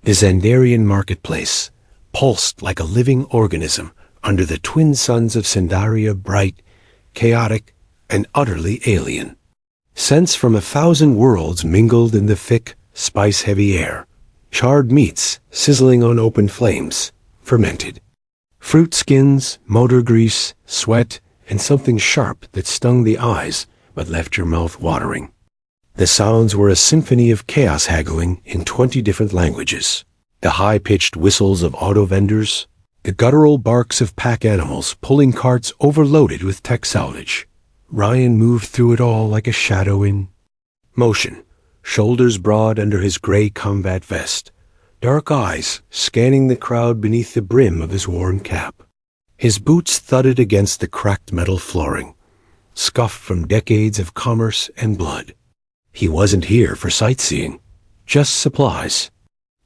The Xandarian marketplace pulsed like a living organism under the twin suns of Xandaria, bright, chaotic, and utterly alien. Scents from 1,000 worlds mingled in the thick, spice-heavy air. Charred meats sizzling on open flames, fermented. Fruit skins, motor grease, sweat, and something sharp that stung the eyes but left your mouth watering. The sounds were a symphony of chaos haggling in 20 different languages. The high-pitched whistles of auto vendors, the guttural barks of pack animals pulling carts overloaded with tech salvage. Ryan moved through it all like a shadow in motion, shoulders broad under his gray combat vest, dark eyes scanning the crowd beneath the brim of his worn cap. His boots thudded against the cracked metal flooring, scuffed from decades of commerce and blood. He wasn't here for sightseeing, just supplies.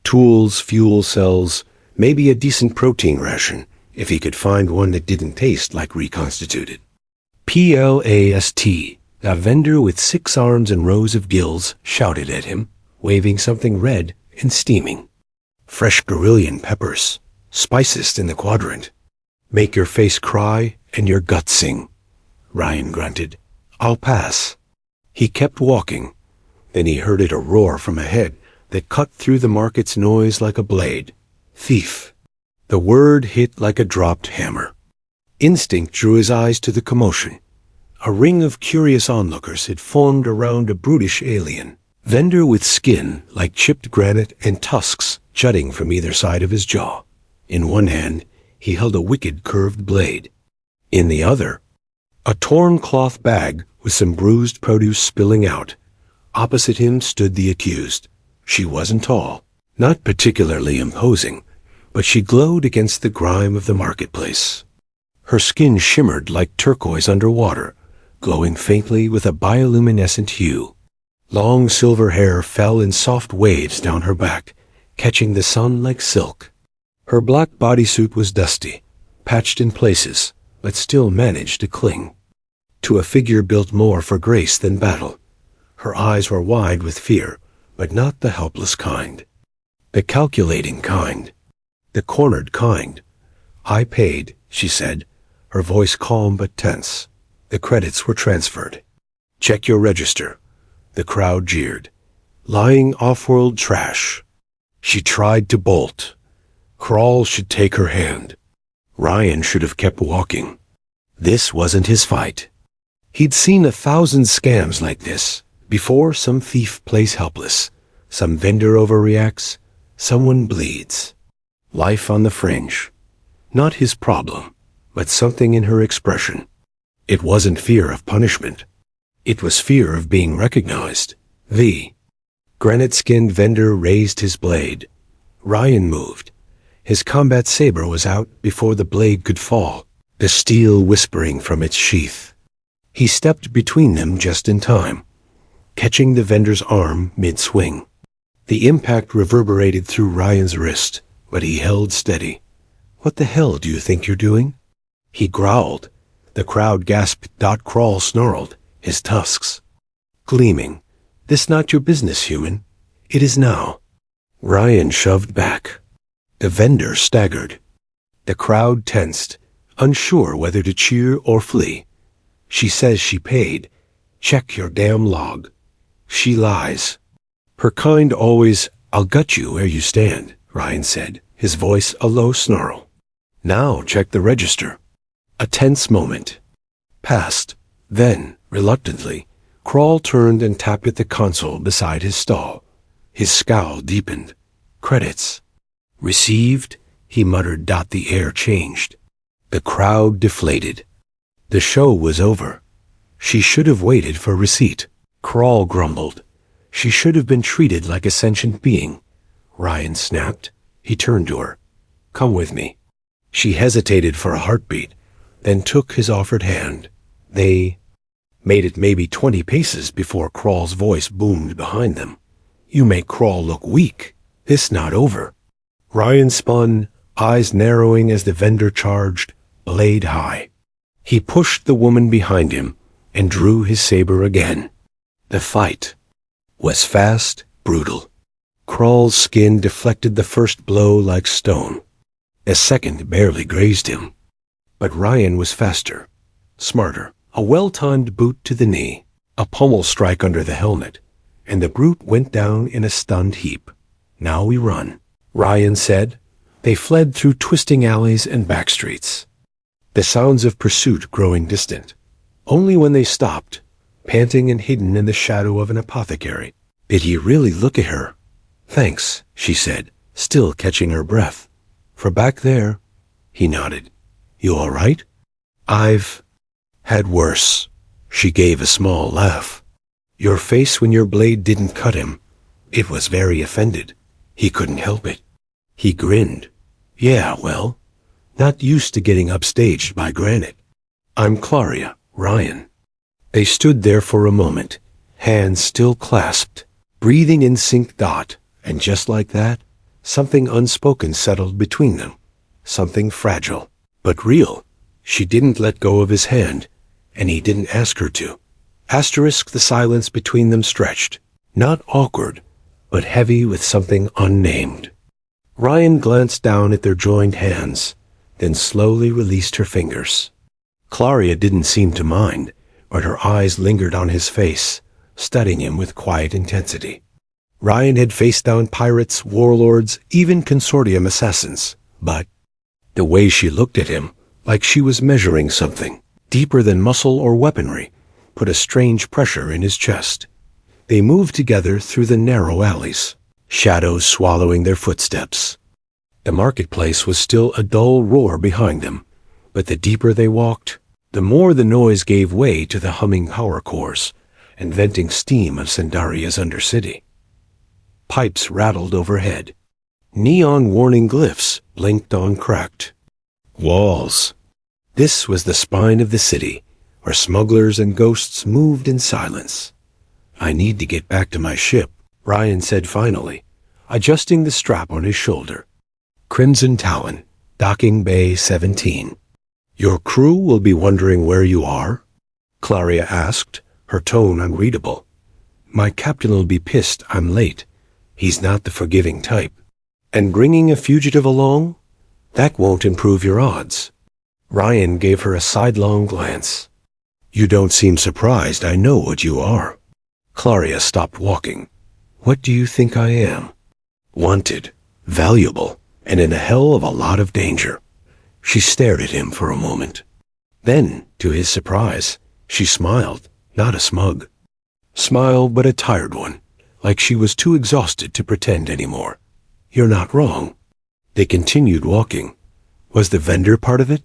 Tools, fuel cells, maybe a decent protein ration, if he could find one that didn't taste like reconstituted. Plast, a vendor with 6 arms and rows of gills, shouted at him, waving something red and steaming. Fresh Gorillian peppers, spiciest in the quadrant. Make your face cry and your gut sing. Ryan grunted. I'll pass. He kept walking. Then he heard it a roar from ahead that cut through the market's noise like a blade. Thief. The word hit like a dropped hammer. Instinct drew his eyes to the commotion. A ring of curious onlookers had formed around a brutish alien, vendor with skin like chipped granite and tusks jutting from either side of his jaw. In one hand, he held a wicked curved blade. In the other, a torn cloth bag with some bruised produce spilling out. Opposite him stood the accused. She wasn't tall, not particularly imposing, but she glowed against the grime of the marketplace. Her skin shimmered like turquoise underwater, glowing faintly with a bioluminescent hue. Long silver hair fell in soft waves down her back, catching the sun like silk. Her black bodysuit was dusty, patched in places, but still managed to cling to a figure built more for grace than battle. Her eyes were wide with fear, but not the helpless kind. The calculating kind. The cornered kind. I paid, she said, her voice calm but tense. The credits were transferred. Check your register. The crowd jeered. Lying off-world trash. She tried to bolt. Crawl should take her hand. Ryan should have kept walking. This wasn't his fight. He'd seen 1,000 scams like this. Before, some thief plays helpless. Some vendor overreacts. Someone bleeds. Life on the fringe. Not his problem, but something in her expression. It wasn't fear of punishment. It was fear of being recognized. The granite-skinned vendor raised his blade. Ryan moved. His combat saber was out before the blade could fall, the steel whispering from its sheath. He stepped between them just in time, catching the vendor's arm mid-swing. The impact reverberated through Ryan's wrist, but he held steady. What the hell do you think you're doing? He growled. The crowd gasped. Crawl snarled, his tusks gleaming. This not your business, human. It is now. Ryan shoved back. The vendor staggered. The crowd tensed, unsure whether to cheer or flee. She says she paid. Check your damn log. She lies. Her kind always, I'll gut you where you stand, Ryan said, his voice a low snarl. Now check the register. A tense moment passed. Then, reluctantly, Crawl turned and tapped at the console beside his stall. His scowl deepened. Credits. Received, he muttered. The air changed. The crowd deflated. The show was over. She should have waited for receipt. Crawl grumbled. She should have been treated like a sentient being. Ryan snapped. He turned to her. Come with me. She hesitated for a heartbeat, then took his offered hand. They made it maybe 20 paces before Crawl's voice boomed behind them. You make Crawl look weak. This not over. Ryan spun, eyes narrowing as the vendor charged, blade high. He pushed the woman behind him and drew his saber again. The fight was fast, brutal. Krawl's skin deflected the first blow like stone. A second barely grazed him. But Ryan was faster, smarter. A well-timed boot to the knee, a pommel strike under the helmet, and the brute went down in a stunned heap. "Now we run," Ryan said. They fled through twisting alleys and back streets, the sounds of pursuit growing distant. Only when they stopped, panting and hidden in the shadow of an apothecary, did he really look at her. "Thanks," she said, still catching her breath. "For back there," he nodded. "You all right?" "I've had worse." She gave a small laugh. "Your face when your blade didn't cut him. It was very offended. He couldn't help it." He grinned. "Yeah, well, not used to getting upstaged by granite. I'm Claria, Ryan." They stood there for a moment, hands still clasped, breathing in sync. And just like that, something unspoken settled between them. Something fragile, but real. She didn't let go of his hand, and he didn't ask her to. The silence between them stretched, not awkward, but heavy with something unnamed. Ryan glanced down at their joined hands, then slowly released her fingers. Claria didn't seem to mind, but her eyes lingered on his face, studying him with quiet intensity. Ryan had faced down pirates, warlords, even consortium assassins, but the way she looked at him, like she was measuring something, deeper than muscle or weaponry, put a strange pressure in his chest. They moved together through the narrow alleys, shadows swallowing their footsteps. The marketplace was still a dull roar behind them, but the deeper they walked, the more the noise gave way to the humming power cores and venting steam of Sandaria's undercity. Pipes rattled overhead. Neon warning glyphs blinked on cracked walls. This was the spine of the city, where smugglers and ghosts moved in silence. "I need to get back to my ship," Ryan said finally, adjusting the strap on his shoulder. "Crimson Talon, Docking Bay 17. "Your crew will be wondering where you are?" Claria asked, her tone unreadable. "My captain'll be pissed I'm late. He's not the forgiving type. And bringing a fugitive along? That won't improve your odds." Ryan gave her a sidelong glance. "You don't seem surprised I know what you are." Claria stopped walking. "What do you think I am?" "Wanted, valuable, and in a hell of a lot of danger." She stared at him for a moment. Then, to his surprise, she smiled, not a smug smile, but a tired one, like she was too exhausted to pretend anymore. "You're not wrong." They continued walking. "Was the vendor part of it?"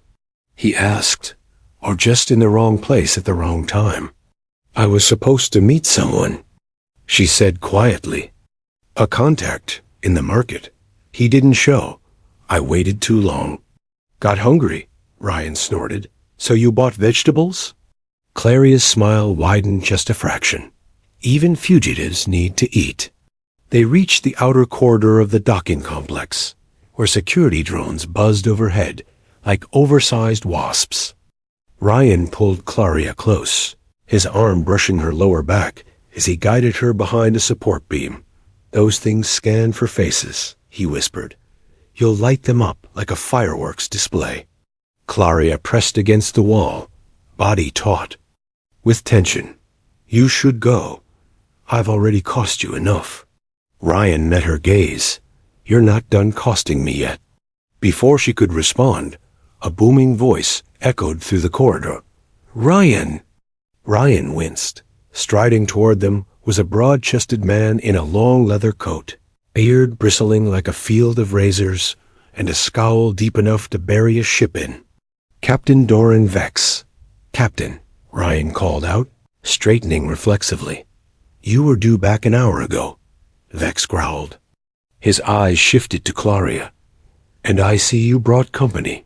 he asked. "Or just in the wrong place at the wrong time?" "I was supposed to meet someone," she said quietly. "A contact, in the market. He didn't show. I waited too long." "Got hungry," Ryan snorted. "So you bought vegetables?" Claria's smile widened just a fraction. Even fugitives need to eat. They reached the outer corridor of the docking complex, where security drones buzzed overhead like oversized wasps. Ryan pulled Claria close, his arm brushing her lower back as he guided her behind a support beam. "Those things scan for faces," he whispered. "You'll light them up like a fireworks display." Claria pressed against the wall, body taut, with tension. "You should go. I've already cost you enough." Ryan met her gaze. "You're not done costing me yet." Before she could respond, a booming voice echoed through the corridor. "Ryan!" Ryan winced. Striding toward them was a broad-chested man in a long leather coat, beard bristling like a field of razors, and a scowl deep enough to bury a ship in. "Captain Doran Vex." "Captain," Ryan called out, straightening reflexively. "You were due back an hour ago," Vex growled. His eyes shifted to Claria. "And I see you brought company.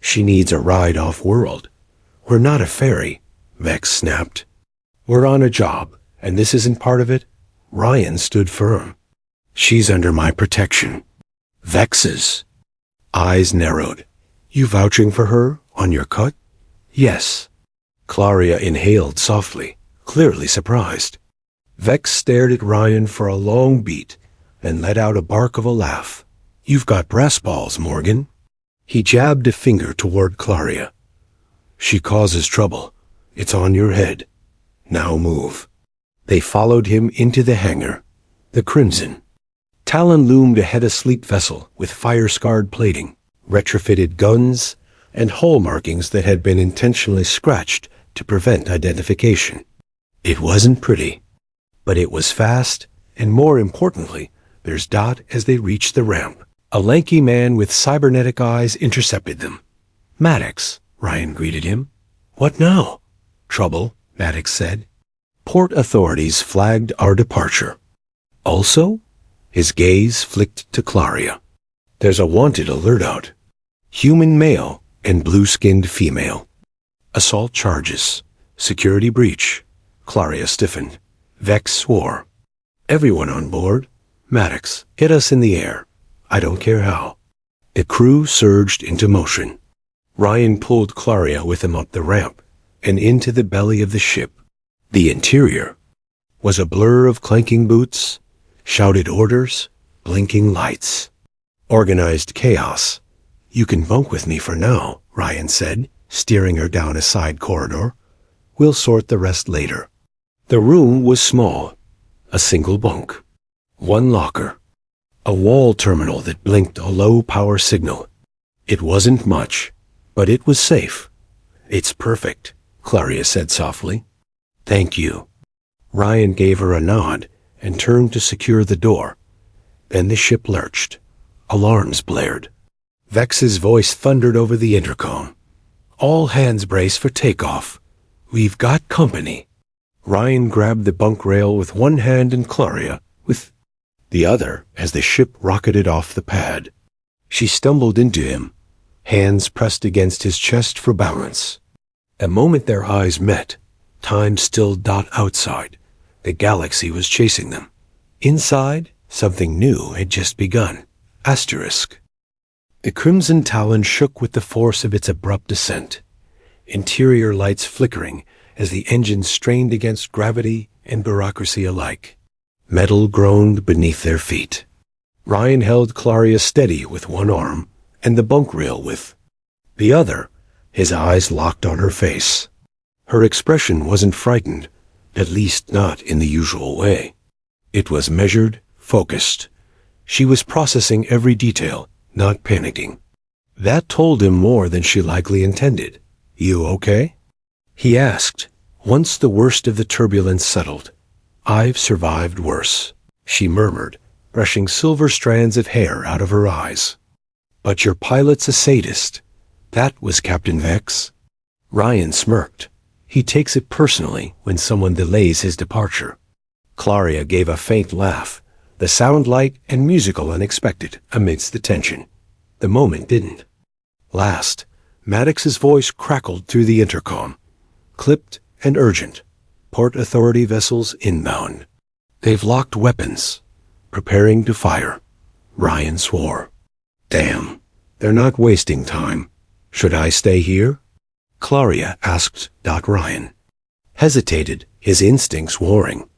She needs a ride off-world." "We're not a ferry," Vex snapped. "We're on a job, and this isn't part of it." Ryan stood firm. "She's under my protection." Vex's eyes narrowed. "You vouching for her, on your cut?" "Yes." Claria inhaled softly, clearly surprised. Vex stared at Ryan for a long beat, and let out a bark of a laugh. "You've got brass balls, Morgan." He jabbed a finger toward Claria. "She causes trouble. It's on your head. Now move." They followed him into the hangar. The Crimson. Talon loomed ahead, a sleek vessel with fire-scarred plating, retrofitted guns, and hull markings that had been intentionally scratched to prevent identification. It wasn't pretty, but it was fast, and more importantly, there's Dot as they reached the ramp. A lanky man with cybernetic eyes intercepted them. "Maddox," Ryan greeted him. "What now?" "Trouble," Maddox said. "Port authorities flagged our departure." "Also?" His gaze flicked to Claria. "There's a wanted alert out. Human male and blue-skinned female. Assault charges. Security breach." Claria stiffened. Vex swore. "Everyone on board. Maddox, get us in the air. I don't care how." The crew surged into motion. Ryan pulled Claria with him up the ramp and into the belly of the ship. The interior was a blur of clanking boots, shouted orders, blinking lights. Organized chaos. "You can bunk with me for now," Ryan said, steering her down a side corridor. "We'll sort the rest later." The room was small. A single bunk. One locker. A wall terminal that blinked a low power signal. It wasn't much, but it was safe. "It's perfect," Claria said softly. "Thank you." Ryan gave her a nod and turned to secure the door. Then the ship lurched. Alarms blared. Vex's voice thundered over the intercom. "All hands brace for takeoff. We've got company." Ryan grabbed the bunk rail with one hand and Claria with the other as the ship rocketed off the pad. She stumbled into him, hands pressed against his chest for balance. A moment their eyes met, time still dot outside. The galaxy was chasing them. Inside, something new had just begun. Asterisk. The Crimson Talon shook with the force of its abrupt descent, interior lights flickering as the engine strained against gravity and bureaucracy alike. Metal groaned beneath their feet. Ryan held Claria steady with one arm and the bunk rail with the other, his eyes locked on her face. Her expression wasn't frightened, at least not in the usual way. It was measured, focused. She was processing every detail, not panicking. That told him more than she likely intended. "You okay?" he asked, once the worst of the turbulence settled. "I've survived worse," she murmured, brushing silver strands of hair out of her eyes. "But your pilot's a sadist." "That was Captain Vex." Ryan smirked. "He takes it personally when someone delays his departure." Claria gave a faint laugh, the sound light and musical unexpected amidst the tension. The moment didn't. Last, Maddox's voice crackled through the intercom, clipped and urgent. "Port authority vessels inbound. They've locked weapons, preparing to fire." Ryan swore. "Damn, they're not wasting time. Should I stay here?" Claria asked Ryan. Hesitated, his instincts warring.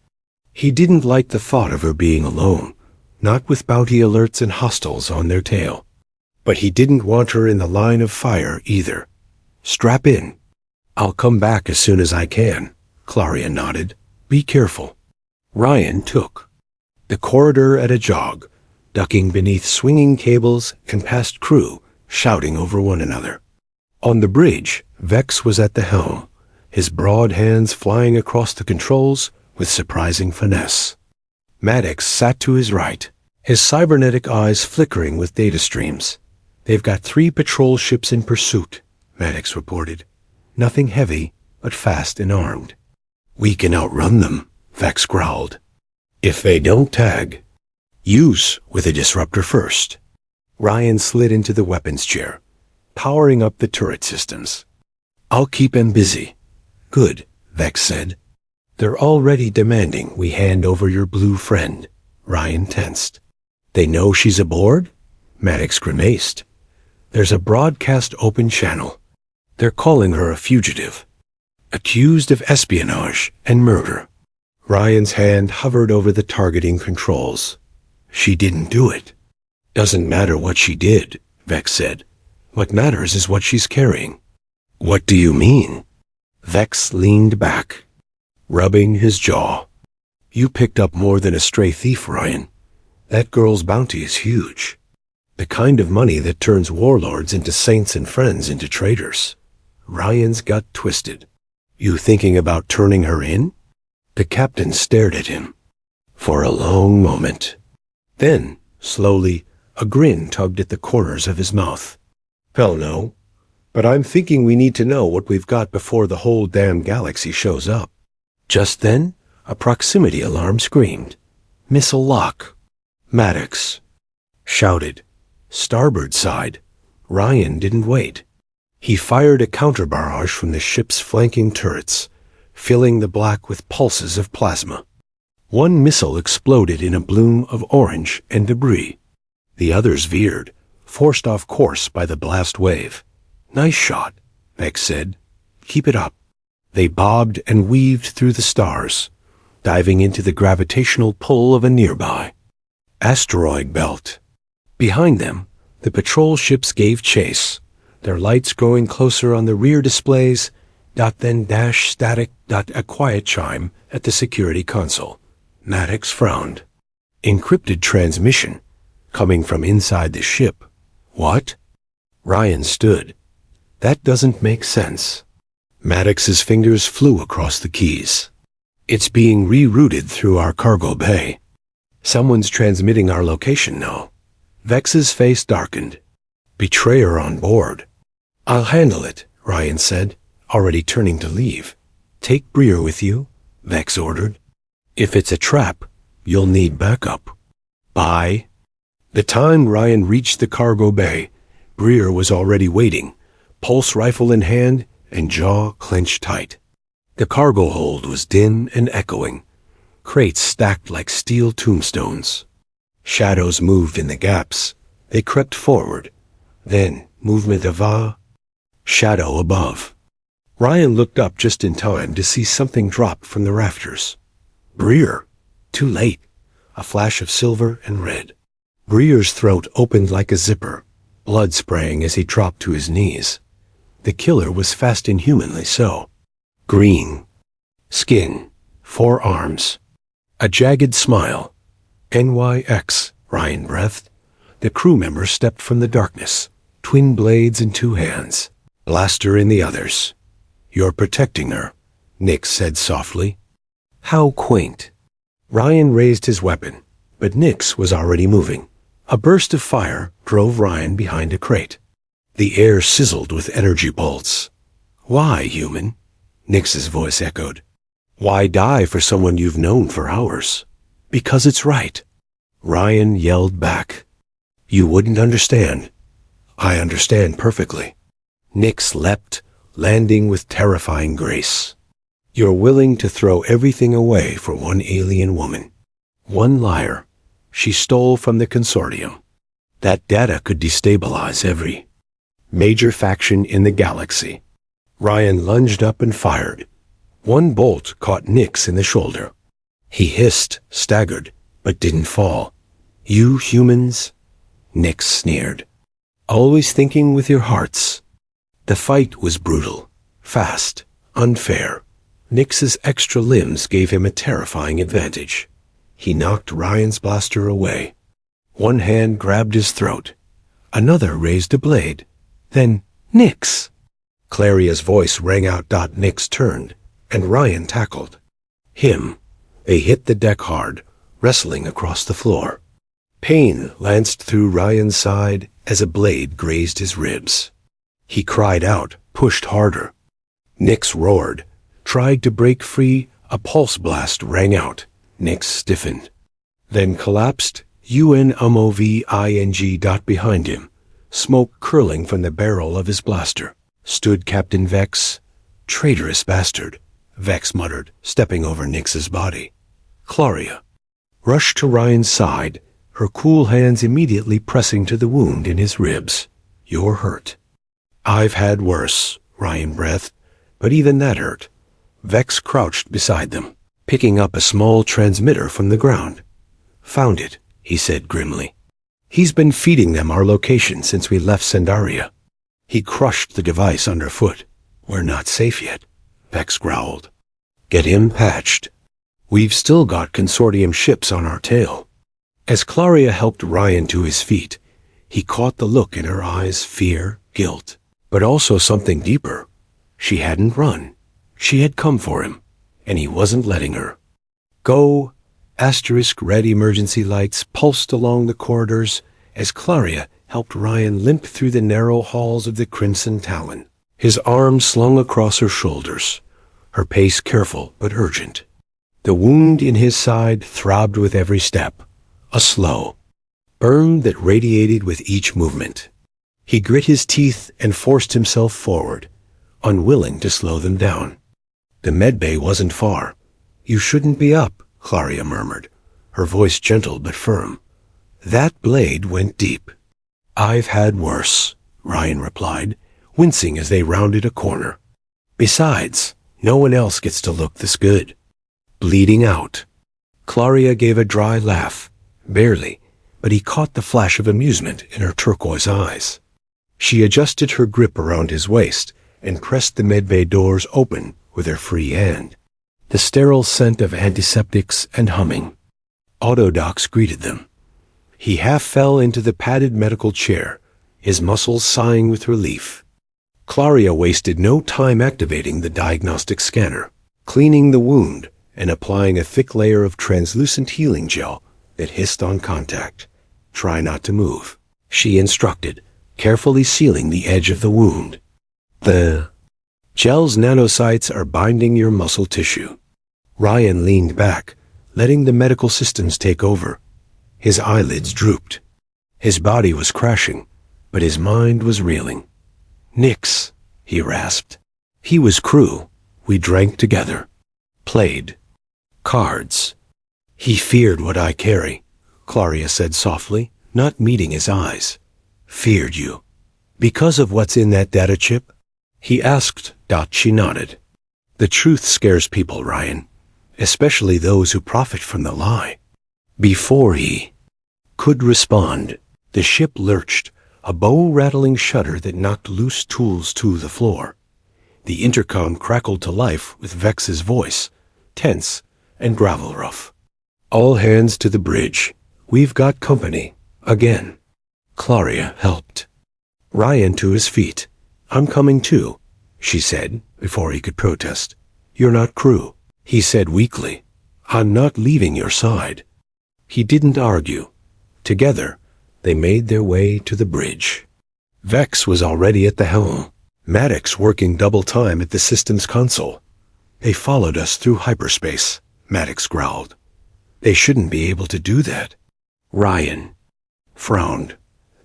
He didn't like the thought of her being alone, not with bounty alerts and hostiles on their tail. But he didn't want her in the line of fire either. "Strap in." "I'll come back as soon as I can," Claria nodded. "Be careful." Ryan took the corridor at a jog, ducking beneath swinging cables and past crew, shouting over one another. On the bridge, Vex was at the helm, his broad hands flying across the controls with surprising finesse. Maddox sat to his right, his cybernetic eyes flickering with data streams. "They've got 3 patrol ships in pursuit," Maddox reported. "Nothing heavy, but fast and armed." "We can outrun them," Vex growled. "If they don't tag." "Use with a disruptor first." Ryan slid into the weapons chair, powering up the turret systems. "I'll keep him busy." "Good," Vex said. "They're already demanding we hand over your blue friend." Ryan tensed. "They know she's aboard?" Maddox grimaced. "There's a broadcast open channel. They're calling her a fugitive, accused of espionage and murder." Ryan's hand hovered over the targeting controls. She didn't do it. Doesn't matter what she did, Vex said. What matters is what she's carrying. What do you mean? Vex leaned back, rubbing his jaw. You picked up more than a stray thief, Ryan. That girl's bounty is huge. The kind of money that turns warlords into saints and friends into traitors. Ryan's gut twisted. You thinking about turning her in? The captain stared at him for a long moment. Then, slowly, a grin tugged at the corners of his mouth. Hell no. But I'm thinking we need to know what we've got before the whole damn galaxy shows up. Just then, a proximity alarm screamed. Missile lock. Maddox shouted. Starboard side. Ryan didn't wait. He fired a counter-barrage from the ship's flanking turrets, filling the black with pulses of plasma. One missile exploded in a bloom of orange and debris. The others veered, forced off course by the blast wave. Nice shot, Vex said. Keep it up. They bobbed and weaved through the stars, diving into the gravitational pull of a nearby asteroid belt. Behind them, the patrol ships gave chase, their lights growing closer on the rear displays. Then dash static. A quiet chime at the security console. Maddox frowned. Encrypted transmission, coming from inside the ship. What? Ryan stood. That doesn't make sense. Maddox's fingers flew across the keys. It's being rerouted through our cargo bay. Someone's transmitting our location now. Vex's face darkened. Betrayer on board. I'll handle it, Ryan said, already turning to leave. Take Breer with you, Vex ordered. If it's a trap, you'll need backup. Bye. The time Ryan reached the cargo bay, Breer was already waiting, pulse rifle in hand and jaw clenched tight. The cargo hold was dim and echoing, crates stacked like steel tombstones. Shadows moved in the gaps. They crept forward. Then, movement of a shadow above. Ryan looked up just in time to see something drop from the rafters. Breer. Too late. A flash of silver and red. Breer's throat opened like a zipper, blood spraying as he dropped to his knees. The killer was fast inhumanly so. Green. Skin. 4 arms. A jagged smile. NYX, Ryan breathed. The crew member stepped from the darkness, twin blades in 2 hands, blaster in the others. You're protecting her, Nix said softly. How quaint. Ryan raised his weapon, but Nix was already moving. A burst of fire drove Ryan behind a crate. The air sizzled with energy bolts. Why, human? Nix's voice echoed. Why die for someone you've known for hours? Because it's right. Ryan yelled back. You wouldn't understand. I understand perfectly. Nix leapt, landing with terrifying grace. You're willing to throw everything away for one alien woman. One liar. She stole from the consortium. That data could destabilize every major faction in the galaxy. Ryan lunged up and fired. One bolt caught Nix in the shoulder. He hissed, staggered, but didn't fall. You humans? Nix sneered. Always thinking with your hearts. The fight was brutal, fast, unfair. Nix's extra limbs gave him a terrifying advantage. He knocked Ryan's blaster away. One hand grabbed his throat. Another raised a blade. Then, Nix! Claria's voice rang out. Nix turned, and Ryan tackled him. They hit the deck hard, wrestling across the floor. Pain lanced through Ryan's side as a blade grazed his ribs. He cried out, pushed harder. Nix roared, tried to break free. A pulse blast rang out. Nix stiffened, then collapsed. UNMOVING. Behind him, smoke curling from the barrel of his blaster, stood Captain Vex. Traitorous bastard, Vex muttered, stepping over Nix's body. Claria rushed to Ryan's side, her cool hands immediately pressing to the wound in his ribs. You're hurt. I've had worse, Ryan breathed, but even that hurt. Vex crouched beside them, picking up a small transmitter from the ground. Found it, he said grimly. He's been feeding them our location since we left Sendaria. He crushed the device underfoot. We're not safe yet, Vex growled. Get him patched. We've still got consortium ships on our tail. As Claria helped Ryan to his feet, he caught the look in her eyes, fear, guilt, but also something deeper. She hadn't run. She had come for him, and he wasn't letting her. Go! Red emergency lights pulsed along the corridors as Claria helped Ryan limp through the narrow halls of the Crimson Talon, his arms slung across her shoulders, her pace careful but urgent. The wound in his side throbbed with every step, a slow burn that radiated with each movement. He grit his teeth and forced himself forward, unwilling to slow them down. The medbay wasn't far. You shouldn't be up, Claria murmured, her voice gentle but firm. That blade went deep. I've had worse, Ryan replied, wincing as they rounded a corner. Besides, no one else gets to look this good. Bleeding out. Claria gave a dry laugh, barely, but he caught the flash of amusement in her turquoise eyes. She adjusted her grip around his waist and pressed the medbay doors open with her free hand. The sterile scent of antiseptics and humming. Autodocs greeted them. He half fell into the padded medical chair, his muscles sighing with relief. Claria wasted no time activating the diagnostic scanner, cleaning the wound, and applying a thick layer of translucent healing gel that hissed on contact. Try not to move, she instructed, carefully sealing the edge of the wound. The gel's nanocytes are binding your muscle tissue. Ryan leaned back, letting the medical systems take over. His eyelids drooped. His body was crashing, but his mind was reeling. Nix, he rasped. He was crew. We drank together. Played. Cards. He feared what I carry, Claria said softly, not meeting his eyes. Feared you. Because of what's in that data chip? He asked. She nodded. The truth scares people, Ryan, especially those who profit from the lie. Before he could respond, the ship lurched, a bow-rattling shudder that knocked loose tools to the floor. The intercom crackled to life with Vex's voice, tense and gravel rough. All hands to the bridge. We've got company. Again. Claria helped Ryan to his feet. I'm coming too, she said, before he could protest. You're not crew, he said weakly. I'm not leaving your side. He didn't argue. Together, they made their way to the bridge. Vex was already at the helm, Maddox working double time at the system's console. They followed us through hyperspace, Maddox growled. They shouldn't be able to do that. Ryan frowned.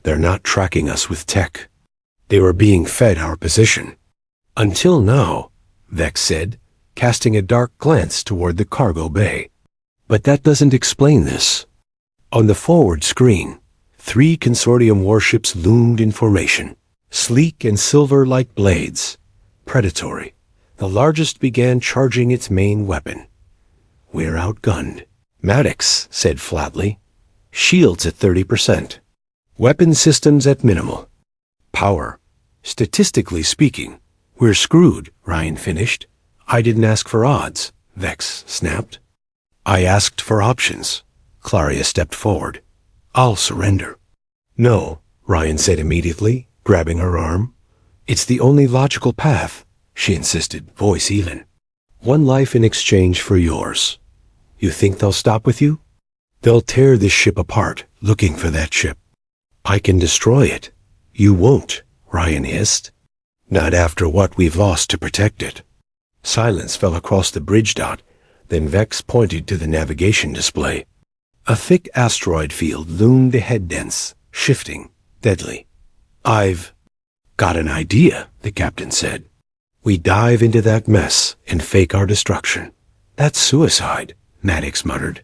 They're not tracking us with tech. They were being fed our position. Until now, Vex said, casting a dark glance toward the cargo bay. But that doesn't explain this. On the forward screen, 3 consortium warships loomed in formation, sleek and silver like blades. Predatory. The largest began charging its main weapon. We're outgunned, Maddox said flatly. Shields at 30%. Weapon systems at minimal. Power. Statistically speaking, we're screwed, Ryan finished. I didn't ask for odds, Vex snapped. I asked for options. Claria stepped forward. I'll surrender. No, Ryan said immediately, grabbing her arm. It's the only logical path, she insisted, voice even. 1 life in exchange for yours. You think they'll stop with you? They'll tear this ship apart, looking for that ship. I can destroy it. You won't, Ryan hissed. Not after what we've lost to protect it. Silence fell across the bridge dot, then Vex pointed to the navigation display. A thick asteroid field loomed ahead dense, shifting, deadly. I've got an idea, the captain said. We dive into that mess and fake our destruction. That's suicide, Maddox muttered.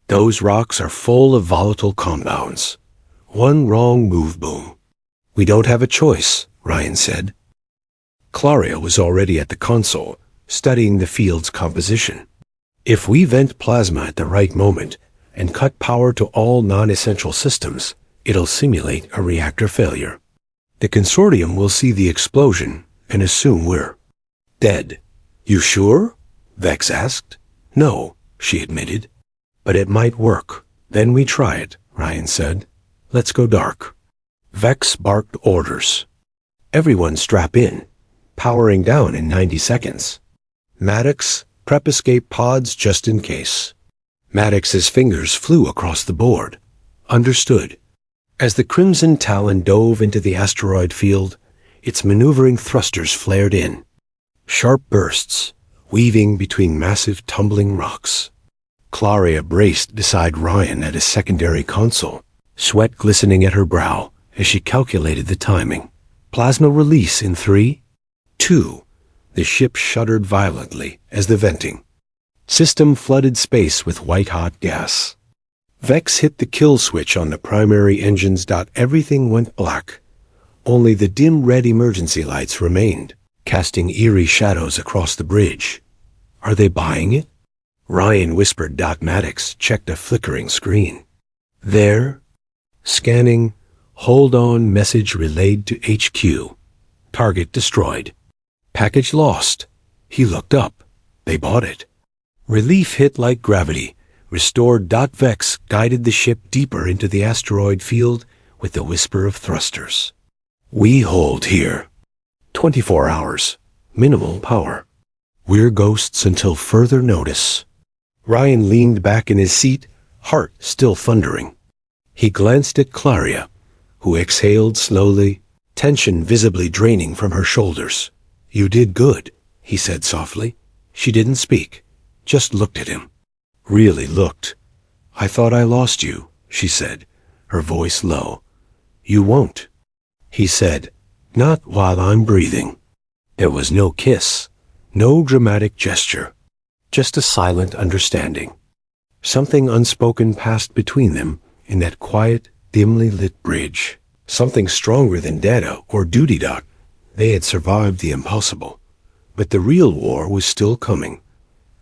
Those rocks are full of volatile compounds. 1 wrong move, boom. We don't have a choice, Ryan said. Claria was already at the console, studying the field's composition. If we vent plasma at the right moment, and cut power to all non-essential systems, it'll simulate a reactor failure. The consortium will see the explosion and assume we're dead. You sure? Vex asked. No, she admitted. But it might work. Then we try it, Ryan said. Let's go dark. Vex barked orders. Everyone strap in. Powering down in 90 seconds. Maddox, prep escape pods just in case. Maddox's fingers flew across the board. Understood. As the Crimson Talon dove into the asteroid field, its maneuvering thrusters flared in. Sharp bursts, weaving between massive tumbling rocks. Claria braced beside Ryan at his secondary console, sweat glistening at her brow as she calculated the timing. Plasma release in 3, 2. The ship shuddered violently as the venting. System flooded space with white-hot gas. Vex hit the kill switch on the primary engines. Everything went black. Only the dim red emergency lights remained, casting eerie shadows across the bridge. Are they buying it? Ryan whispered. Maddox checked a flickering screen. There. Scanning. Hold on. Message relayed to HQ. Target destroyed. Package lost. He looked up. They bought it. Relief hit like gravity. Restored. Vex guided the ship deeper into the asteroid field with the whisper of thrusters. We hold here. 24 hours. Minimal power. We're ghosts until further notice. Ryan leaned back in his seat, heart still thundering. He glanced at Claria, who exhaled slowly, tension visibly draining from her shoulders. You did good, he said softly. She didn't speak, just looked at him. Really looked. I thought I lost you, she said, her voice low. You won't, he said, not while I'm breathing. There was no kiss, no dramatic gesture, just a silent understanding. Something unspoken passed between them in that quiet, dimly lit bridge. Something stronger than data or duty. They had survived the impossible, but the real war was still coming.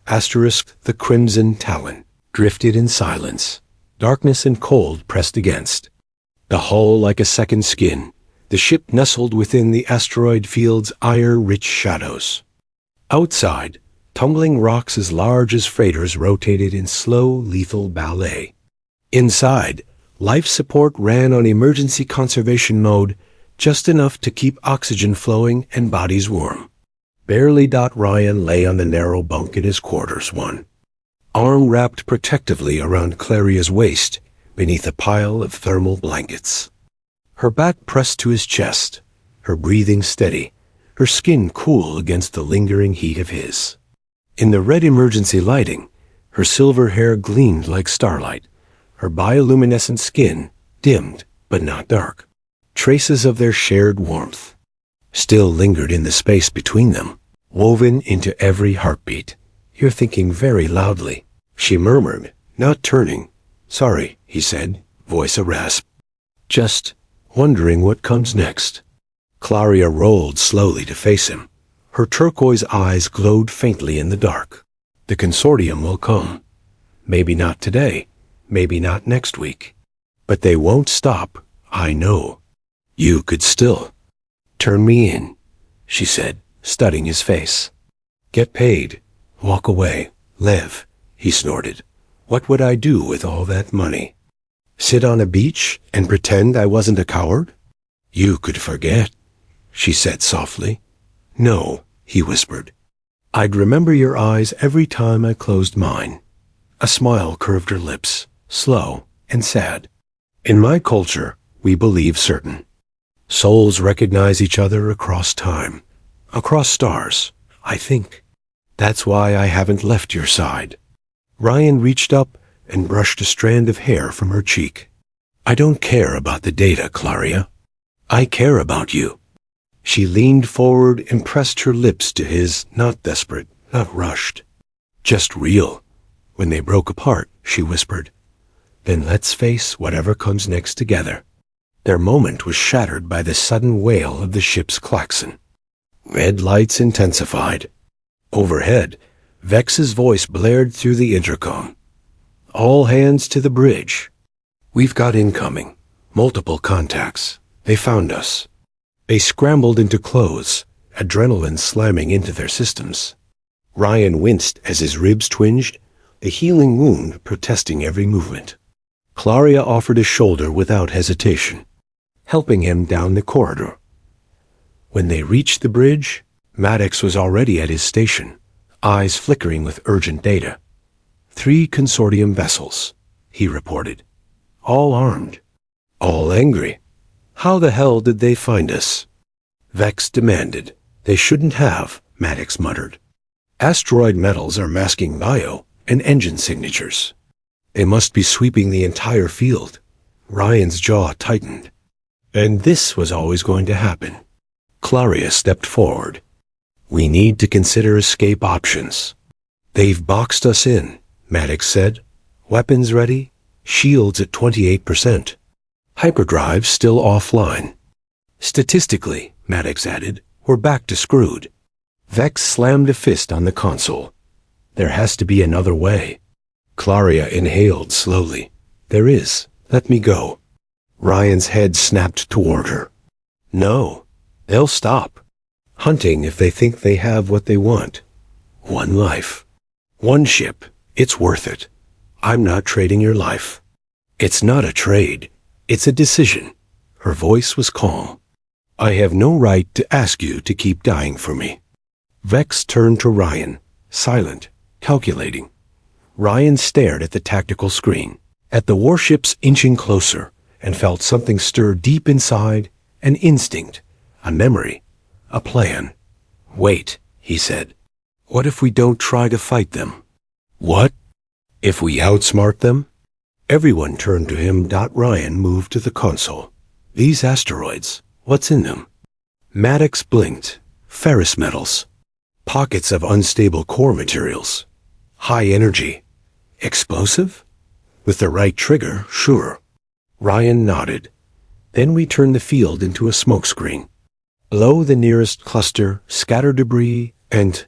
The Crimson Talon drifted in silence. Darkness and cold pressed against. The hull like a second skin, the ship nestled within the asteroid field's ire-rich shadows. Outside, tumbling rocks as large as freighters rotated in slow, lethal ballet. Inside, life support ran on emergency conservation mode, just enough to keep oxygen flowing and bodies warm. Barely. Ryan lay on the narrow bunk in his quarters, one arm wrapped protectively around Claria's waist beneath a pile of thermal blankets. Her back pressed to his chest, her breathing steady, her skin cool against the lingering heat of his. In the red emergency lighting, her silver hair gleamed like starlight, her bioluminescent skin dimmed but not dark. Traces of their shared warmth still lingered in the space between them, woven into every heartbeat. You're thinking very loudly, she murmured, not turning. Sorry, he said, voice a rasp. Just wondering what comes next. Claria rolled slowly to face him. Her turquoise eyes glowed faintly in the dark. The consortium will come. Maybe not today, maybe not next week. But they won't stop, I know. You could still turn me in, she said, studying his face. Get paid, walk away, live, he snorted. What would I do with all that money? Sit on a beach and pretend I wasn't a coward? You could forget, she said softly. No, he whispered. I'd remember your eyes every time I closed mine. A smile curved her lips, slow and sad. In my culture, we believe certain. Souls recognize each other across time, across stars, I think. That's why I haven't left your side. Ryan reached up and brushed a strand of hair from her cheek. I don't care about the data, Claria. I care about you. She leaned forward and pressed her lips to his, not desperate, not rushed. Just real. When they broke apart, she whispered, then let's face whatever comes next together. Their moment was shattered by the sudden wail of the ship's klaxon. Red lights intensified. Overhead, Vex's voice blared through the intercom. All hands to the bridge. We've got incoming. Multiple contacts. They found us. They scrambled into clothes, adrenaline slamming into their systems. Ryan winced as his ribs twinged, the healing wound protesting every movement. Claria offered a shoulder without hesitation, helping him down the corridor. When they reached the bridge, Maddox was already at his station, eyes flickering with urgent data. 3 consortium vessels, he reported. All armed. All angry. How the hell did they find us? Vex demanded. They shouldn't have, Maddox muttered. Asteroid metals are masking bio and engine signatures. They must be sweeping the entire field. Ryan's jaw tightened. And this was always going to happen. Claria stepped forward. We need to consider escape options. They've boxed us in, Maddox said. Weapons ready, shields at 28%. Hyperdrive still offline. Statistically, Maddox added, we're back to screwed. Vex slammed a fist on the console. There has to be another way. Claria inhaled slowly. There is. Let me go. Ryan's head snapped toward her. No, they'll stop. Hunting if they think they have what they want. 1 life. 1 ship. It's worth it. I'm not trading your life. It's not a trade. It's a decision. Her voice was calm. I have no right to ask you to keep dying for me. Vex turned to Ryan, silent, calculating. Ryan stared at the tactical screen, at the warships inching closer, and felt something stir deep inside, an instinct, a memory, a plan. Wait, he said. What if we don't try to fight them? What? If we outsmart them? Everyone turned to him. Ryan moved to the console. These asteroids, what's in them? Maddox blinked. Ferrous metals. Pockets of unstable core materials. High energy. Explosive? With the right trigger, sure. Ryan nodded. Then we turned the field into a smokescreen. Below the nearest cluster, scatter debris and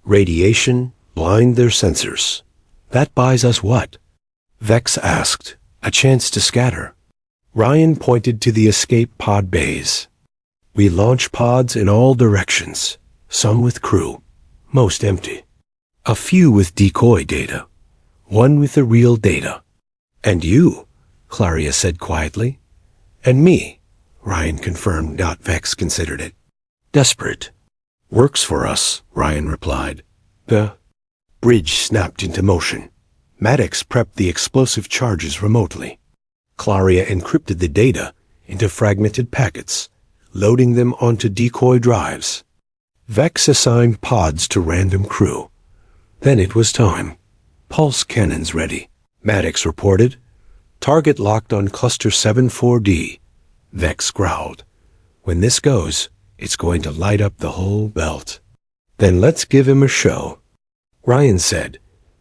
radiation blind their sensors. That buys us what? Vex asked. A chance to scatter. Ryan pointed to the escape pod bays. We launch pods in all directions, some with crew, most empty. A few with decoy data, 1 with the real data. And you, Claria said quietly. And me, Ryan confirmed. Vex considered it. Desperate. Works for us, Ryan replied. The bridge snapped into motion. Maddox prepped the explosive charges remotely. Claria encrypted the data into fragmented packets, loading them onto decoy drives. Vex assigned pods to random crew. Then it was time. Pulse cannons ready, Maddox reported. Target locked on Cluster 74D. Vex growled. When this goes, it's going to light up the whole belt. Then let's give him a show, Ryan said.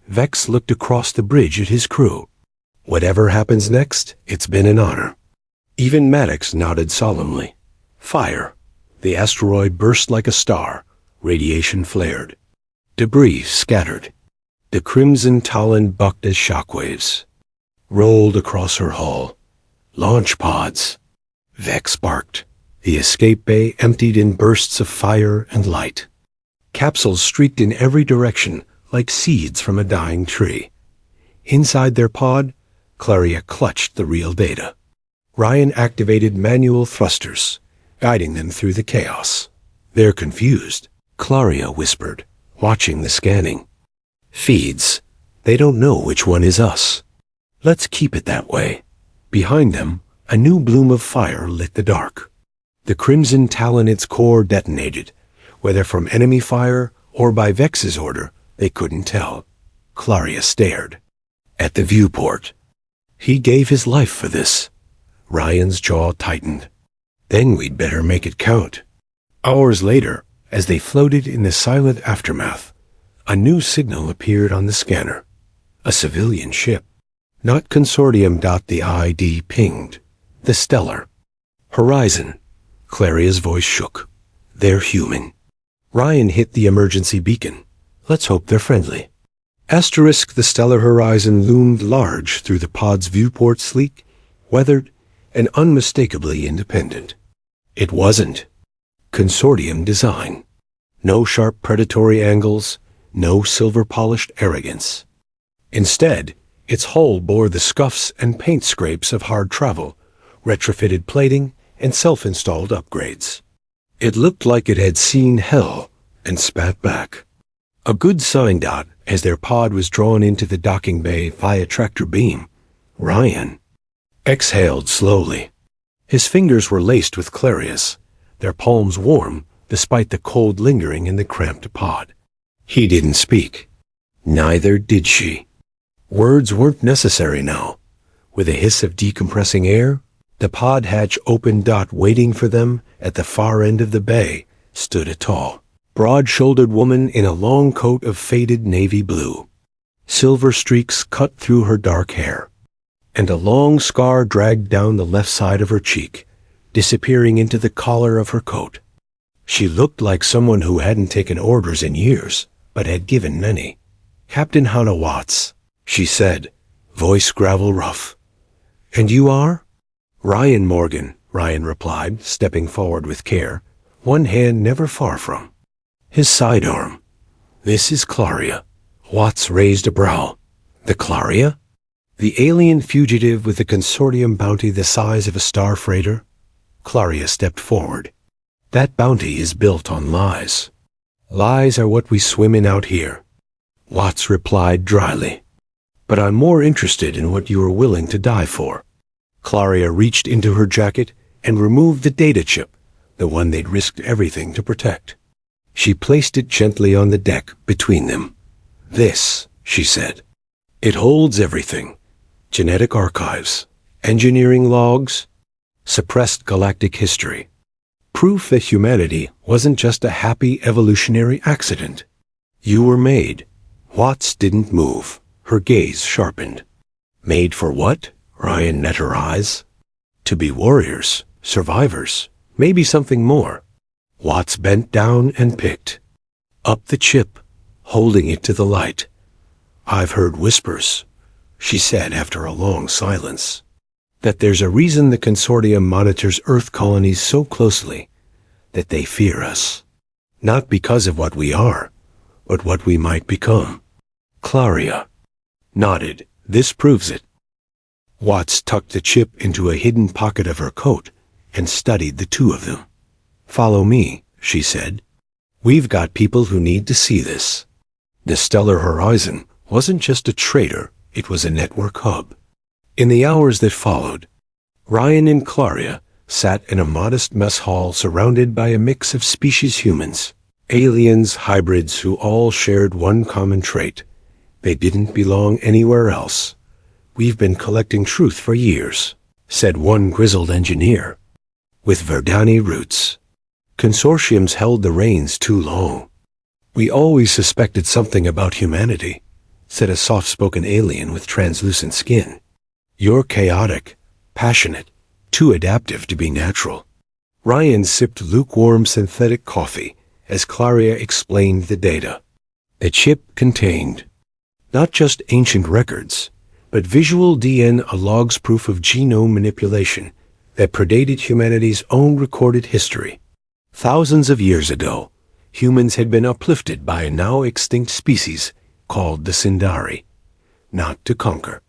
Vex looked across the bridge at his crew. Whatever happens next, it's been an honor. Even Maddox nodded solemnly. Fire. The asteroid burst like a star. Radiation flared. Debris scattered. The crimson Talon bucked as shockwaves. Rolled across her hull. Launch pods. Vex barked. The escape bay emptied in bursts of fire and light. Capsules streaked in every direction like seeds from a dying tree. Inside their pod, Claria clutched the real data. Ryan activated manual thrusters, guiding them through the chaos. They're confused, Claria whispered, watching the scanning. Feeds. They don't know which one is us. Let's keep it that way. Behind them, a new bloom of fire lit the dark. The crimson Talon its core detonated, whether from enemy fire or by Vex's order, they couldn't tell. Claria stared. At the viewport. He gave his life for this. Ryan's jaw tightened. Then we'd better make it count. Hours later, as they floated in the silent aftermath, a new signal appeared on the scanner. A civilian ship. Not Consortium. The ID pinged. The Stellar. Horizon. Claria's voice shook. They're human. Ryan hit the emergency beacon. Let's hope they're friendly. The stellar horizon loomed large through the pod's viewport, sleek, weathered, and unmistakably independent. It wasn't consortium design. No sharp predatory angles, no silver-polished arrogance. Instead, its hull bore the scuffs and paint scrapes of hard travel, retrofitted plating, and self-installed upgrades. It looked like it had seen hell and spat back. A good sign, as their pod was drawn into the docking bay via tractor beam. Ryan exhaled slowly. His fingers were laced with clarius, their palms warm despite the cold lingering in the cramped pod. He didn't speak. Neither did she. Words weren't necessary now. With a hiss of decompressing air, the pod hatch opened. Waiting for them at the far end of the bay stood a tall, broad-shouldered woman in a long coat of faded navy blue. Silver streaks cut through her dark hair, and a long scar dragged down the left side of her cheek, disappearing into the collar of her coat. She looked like someone who hadn't taken orders in years, but had given many. "Captain Hannah Watts," she said, voice gravel rough. "And you are?" "Ryan Morgan," Ryan replied, stepping forward with care, one hand never far from his sidearm. "This is Claria." Watts raised a brow. "The Claria? The alien fugitive with a consortium bounty the size of a star freighter?" Claria stepped forward. "That bounty is built on lies. Lies are what we swim in out here," Watts replied dryly. "But I'm more interested in what you are willing to die for." Claria reached into her jacket and removed the data chip, the one they'd risked everything to protect. She placed it gently on the deck between them. "This," she said. "It holds everything. Genetic archives, engineering logs, suppressed galactic history. Proof that humanity wasn't just a happy evolutionary accident. You were made." Watts didn't move. Her gaze sharpened. "Made for what?" Ryan met her eyes. "To be warriors, survivors, maybe something more." Watts bent down and picked up the chip, holding it to the light. "I've heard whispers," she said after a long silence, "that there's a reason the consortium monitors Earth colonies so closely, that they fear us. Not because of what we are, but what we might become." Claria nodded. "This proves it." Watts tucked the chip into a hidden pocket of her coat and studied the two of them. "Follow me," she said. "We've got people who need to see this." The stellar horizon wasn't just a trader, it was a network hub. In the hours that followed, Ryan and Claria sat in a modest mess hall surrounded by a mix of species humans, aliens, hybrids who all shared one common trait. They didn't belong anywhere else. "We've been collecting truth for years," said one grizzled engineer, "with Verdani roots. Consortiums held the reins too long. We always suspected something about humanity," said a soft-spoken alien with translucent skin. "You're chaotic, passionate, too adaptive to be natural." Ryan sipped lukewarm synthetic coffee as Claria explained the data. The chip contained not just ancient records, but visual DNA logs, proof of genome manipulation that predated humanity's own recorded history. Thousands of years ago, humans had been uplifted by a now extinct species called the Sindari, not to conquer,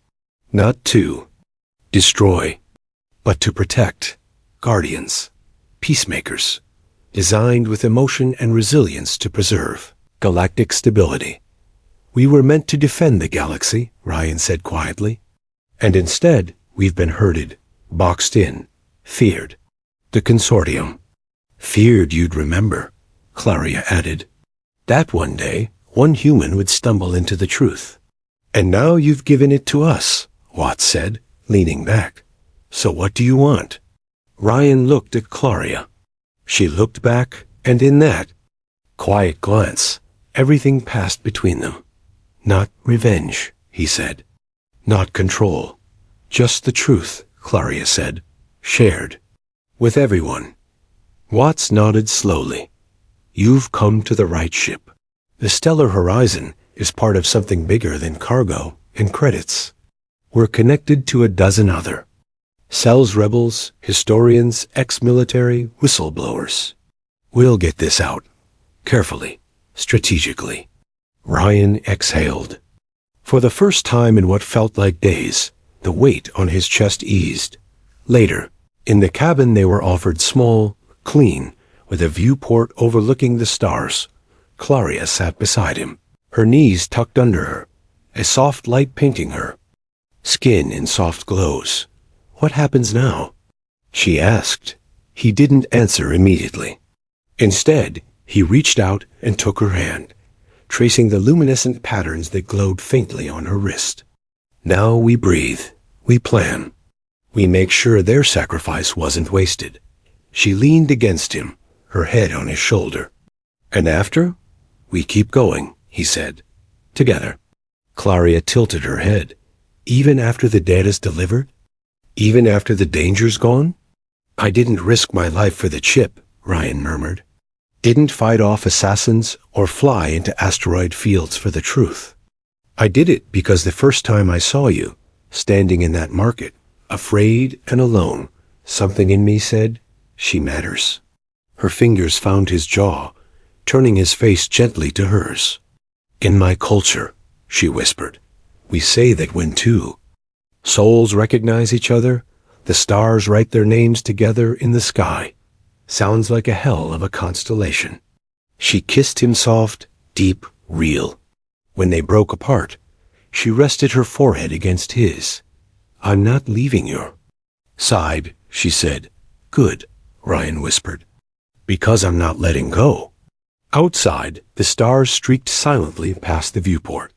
not to destroy, but to protect. Guardians, peacemakers, designed with emotion and resilience to preserve galactic stability. "We were meant to defend the galaxy," Ryan said quietly. "And instead, we've been herded, boxed in, feared. The consortium feared you'd remember," Claria added. "That one day, one human would stumble into the truth. And now you've given it to us," Watts said, leaning back. "So what do you want?" Ryan looked at Claria. She looked back, and in that quiet glance, everything passed between them. "Not revenge," he said. "Not control. Just the truth," Claria said. "Shared. With everyone." Watts nodded slowly. "You've come to the right ship." The stellar horizon is part of something bigger than cargo and credits. We're connected to a dozen other cells, rebels, historians, ex-military, whistleblowers. We'll get this out. Carefully, strategically. Ryan exhaled. For the first time in what felt like days, the weight on his chest eased. Later, in the cabin they were offered small, clean, with a viewport overlooking the stars. Claria sat beside him, her knees tucked under her, a soft light painting her. Skin in soft glows. What happens now? She asked. He didn't answer immediately. Instead, he reached out and took her hand, tracing the luminescent patterns that glowed faintly on her wrist. Now we breathe. We plan. We make sure their sacrifice wasn't wasted. She leaned against him, her head on his shoulder. And after? We keep going, he said. Together. Claria tilted her head. Even after the dead is delivered? Even after the danger's gone? I didn't risk my life for the chip, Ryan murmured. Didn't fight off assassins or fly into asteroid fields for the truth. I did it because the first time I saw you, standing in that market, afraid and alone, something in me said, she matters. Her fingers found his jaw, turning his face gently to hers. In my culture, she whispered, we say that when two souls recognize each other, the stars write their names together in the sky. Sounds like a hell of a constellation. She kissed him soft, deep, real. When they broke apart, she rested her forehead against his. I'm not leaving you. Sighed, she said. Good, Ryan whispered. Because I'm not letting go. Outside, the stars streaked silently past the viewport.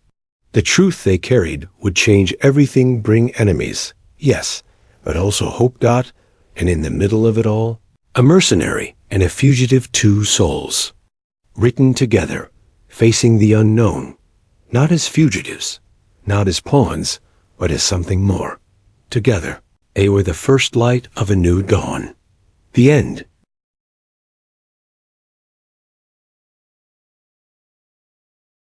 The truth they carried would change everything, bring enemies, yes, but also hope. And in the middle of it all, a mercenary and a fugitive, two souls. Written together, facing the unknown, not as fugitives, not as pawns, but as something more. Together, they were the first light of a new dawn. The end,